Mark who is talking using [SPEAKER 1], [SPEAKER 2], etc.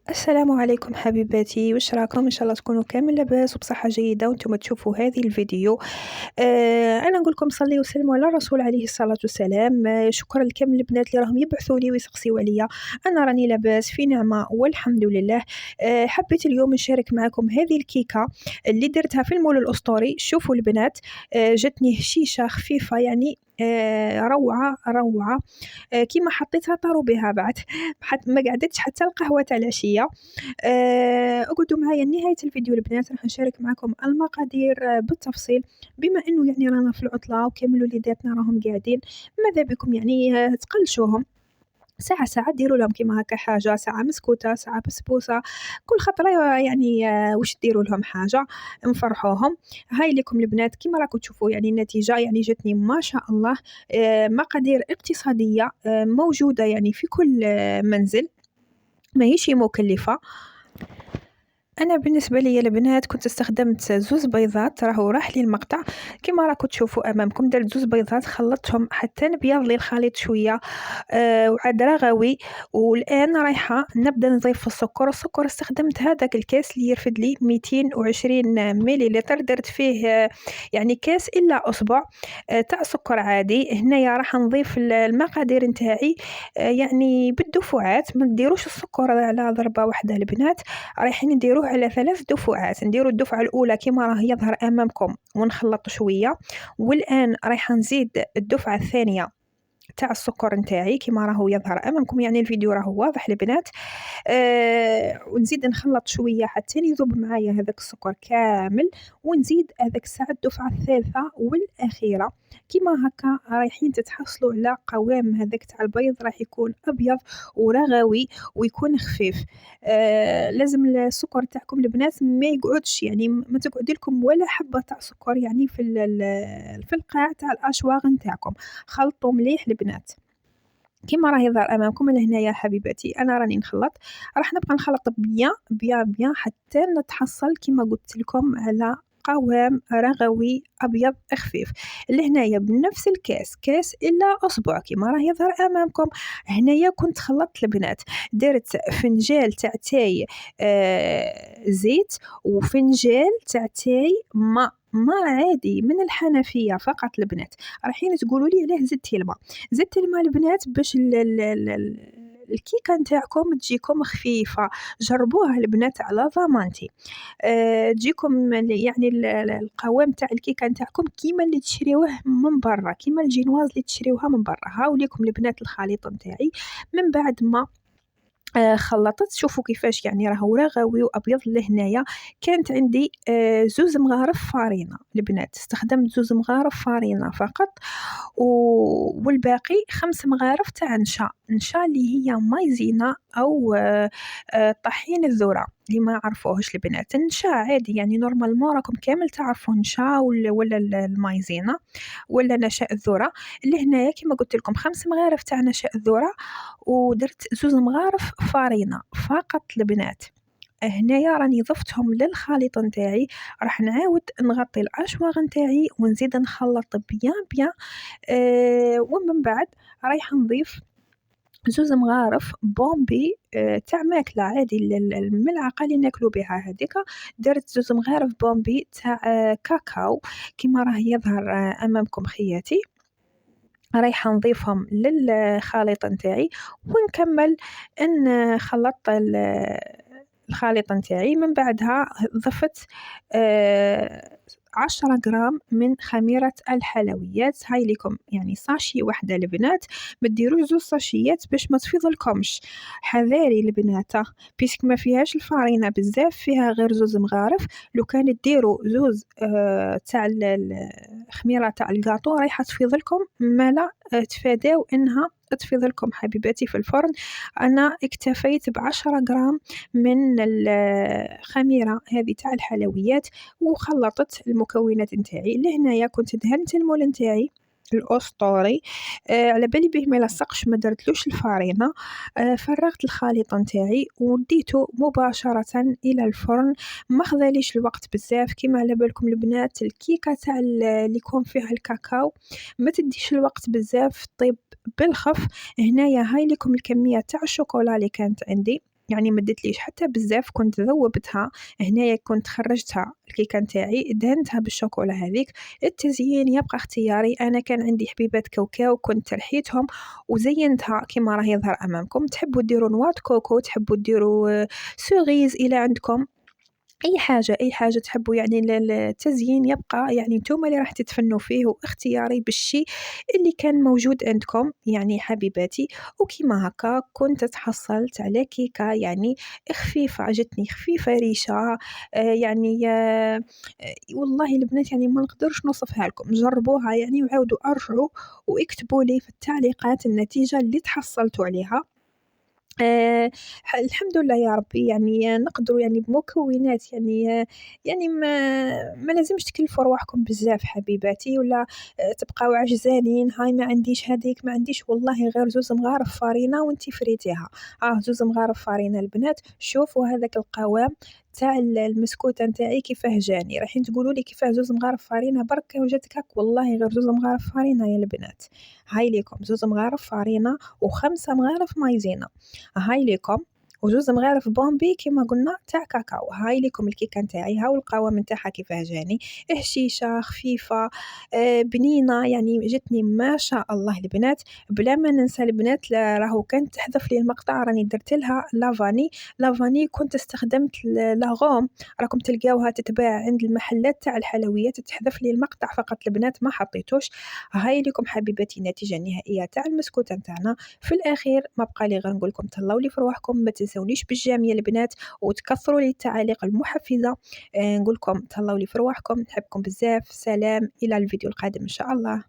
[SPEAKER 1] السلام عليكم حبيباتي، واش راكم؟ ان شاء الله تكونوا كامل لاباس وبصحه جيده وانتم تشوفوا هذه الفيديو. انا نقول لكم صلي وسلموا على الرسول عليه الصلاه والسلام. شكرا لكم البنات اللي راهم يبعثوا لي ويسقسيوا عليا. انا راني لاباس في نعمه والحمد لله. حبيت اليوم نشارك معكم هذه الكيكه اللي درتها في المول الاسطوري. شوفوا البنات، جاتني هشيشه خفيفه يعني، روعه روعه. كيما حطيتها طاروا بها بعد. ما قعدتش حتى القهوة تاع العشية. اقعدوا معايا لنهاية الفيديو البنات، راح نشارك معكم المقادير بالتفصيل. بما انه يعني رانا في العطلة وكامل وليداتنا راهم قاعدين، ماذا بكم يعني تقلشوهم ساعة ساعة، ديروا لهم كيما هكا حاجة، ساعة مسكوتة ساعة بسبوسة، كل خطرة يعني واش ديروا لهم حاجة نفرحوهم. هاي لكم البنات كيما راكم تشوفوا يعني النتيجة يعني جاتني ما شاء الله. مقادير اقتصادية، موجودة يعني في كل منزل، ماهيش مكلفة. انا بالنسبه لي البنات كنت استخدمت زوز بيضات، راهو راح لي المقطع كما راكم تشوفوا امامكم. درت زوز بيضات خلطتهم حتى نبيض لي الخليط شويه، وعاد رغوي. والان رايحه نبدا نضيف السكر. السكر استخدمت هذاك الكاس اللي يرفد لي 220 مليلتر، درت فيه يعني كاس الا اصبع تاع سكر عادي. هنايا راح نضيف المقادير نتاعي يعني بالدفعات، ما ديروش السكر على ضربه واحده البنات، رايحين نديروه على 3 دفعات. نديرو الدفعة الأولى كما راه يظهر أمامكم ونخلط شوية، والآن رايحة نزيد الدفعة الثانية تاع السكر نتاعي كما راهو يظهر أمامكم، يعني الفيديو راهو واضح البنات. ونزيد نخلط شوية حتى يذوب معايا هذاك السكر كامل، ونزيد هذاك الساعة الدفعة الثالثة والأخيرة. كما هكا رايحين تتحصلوا على قوام هذاك تاع البيض، راح يكون أبيض ورغوي ويكون خفيف. لازم السكر تاعكم البنات ما يقعدش، يعني ما تقعد لكم ولا حبة تاع سكر يعني في القاع تاع الأشواغ نتاعكم. خلطوا مليح البنات كيما راه يظهر امامكم. لهنايا حبيباتي انا راني نخلط، راح نبقى نخلط بيان بيان بيان حتى نتحصل كيما قلت لكم على قوام رغوي ابيض خفيف. لهنايا بنفس الكاس، كاس الا اصبع كيما راه يظهر امامكم. هنايا كنت خلطت البنات، درت فنجال تاع تاي زيت، وفنجال تاع تاي ماء عادي من الحنفيه فقط البنات. رايحين تقولوا لي علاه زدتي الماء؟ زدت الماء البنات باش الكيكه نتاعكم تجيكم خفيفه. جربوها البنات على ضمانتي. تجيكم يعني القوام تاع الكيكه نتاعكم كيما اللي تشريوه من برا، كيما الجينواز اللي تشريوها من برا. هاوليكم البنات الخليط نتاعي من بعد ما خلطت. شوفوا كيفاش يعني راهو رغوي وابيض. لهنايا كانت عندي زوز مغارف فارينه البنات، استخدمت زوز مغارف فارينه فقط. والباقي 5 مغارف تاع نشا اللي هي مايزينا او طحين الذره اللي ما عرفوهش البنات. النشا عادي يعني نورمالمون راكم كامل تعرفوا نشا ولا المايزينا ولا نشاء الذره. اللي هنايا كما قلت لكم 5 مغارف تاع نشاء الذره، ودرت زوز مغارف فارينة فقط البنات. هنايا راني ضفتهم للخليط نتاعي. راح نعاود نغطي الاشواغ نتاعي ونزيد نخلط بيان بيان. ومن بعد رايحه نضيف زوز مغارف بومبي تاع ماكله عادي، الملعقه اللي ناكلو بها هذيك. درت زوز مغارف بومبي تاع كاكاو كما راه يظهر امامكم خياتي. رايحة نضيفهم للخليط نتاعي ونكمل ان خلطت الخليط نتاعي. من بعدها ضفت 10 غرام من خميرة الحلويات. هاي لكم يعني ساشي واحدة البنات، ما ديروش زوج ساشيات باش ما تفيضلكمش. حذاري البنات بيسك ما فيهاش الفارينة بزاف، فيها غير زوز مغارف. لو كان ديروا زوز تاع الخميرة تاع الكاطو رايحة تفيضلكم، مالا تفاداو انها تفيض لكم حبيباتي في الفرن. انا اكتفيت ب10 غرام من الخميره هذه تاع الحلويات وخلطت المكونات نتاعي. لهنايا كنت دهنت المول نتاعي الاسطوري على بالي به ما يلصقش، ما درتلوش الفارينه. فرغت الخليط نتاعي وديته مباشره الى الفرن. ما خذاليش الوقت بزاف، كما على بالكم البنات الكيكه تاع اللي يكون فيها الكاكاو ما تديش الوقت بزاف، طيب بالخف. هنايا هاي لكم الكميه تاع الشوكولا اللي كانت عندي، يعني ما دتليش حتى بزاف، كنت ذوبتها. هنايا كنت خرجتها الكيكه نتاعي دهنتها بالشوكولا هذيك. التزيين يبقى اختياري، انا كان عندي حبيبات كاوكاو كنت رحيتهم وزينتها كما راه يظهر امامكم. تحبوا ديروا نواه كوكو، تحبوا ديروا سوغيز الى عندكم أي حاجة تحبوا، يعني التزيين يبقى يعني نتوما اللي راح تتفنوا فيه، واختياري بالشي اللي كان موجود عندكم يعني حبيباتي. وكيما هكا كنت تحصلت على كيكة يعني خفيفة، عجتني خفيفة ريشة. يعني والله البنات يعني ما نقدرش نوصفها لكم، جربوها يعني وعاودوا أرجعوا واكتبوا لي في التعليقات النتيجة اللي تحصلتوا عليها. الحمد لله يا ربي، يعني نقدروا يعني بمكونات يعني يعني ما لازمش تكلفوا رواحكم بزاف حبيباتي، ولا تبقاو عجزانين هاي ما عنديش هذيك ما عنديش. والله غير زوز مغارف فارينة وانتي فريتيها. زوز مغارف فارينة البنات. شوفوا هذاك القوام تاع المسكوتة نتاعي كيفاه جاني، رايحين تقولوا لي كيفاه زوز مغارف فارينة برك وجاتك هاك. والله غير زوز مغارف فارينة يا البنات. هاي ليكم زوز مغارف فارينة و5 مغارف مايزينا. هاي ليكم وزوز مغارف بومبي كيما قلنا تاع كاكاو. هاي ليكم الكيكه نتاعي، هاو القوام نتاعها كيفاه جاني. هشيشه خفيفه بنينه، يعني جتني ما شاء الله البنات. بلا ما ننسى البنات، راهو كانت تحذف لي المقطع راني درت لها لافاني كنت استخدمت لاغوم. راكم تلقاوها تتباع عند المحلات تاع الحلويات، تحذف لي المقطع فقط البنات ما حطيتوش. هاي لكم حبيباتي النتيجه النهائيه تاع المسكوته نتاعنا. في الأخير ما بقى لي غير نقول لكم تهلاو لي في رواحكم، ما تنسونيش بالجام يا البنات، وتكثروا لي التعاليق المحفزة. نقول لكم تهلاو لي في رواحكم، نحبكم بزاف. سلام إلى الفيديو القادم إن شاء الله.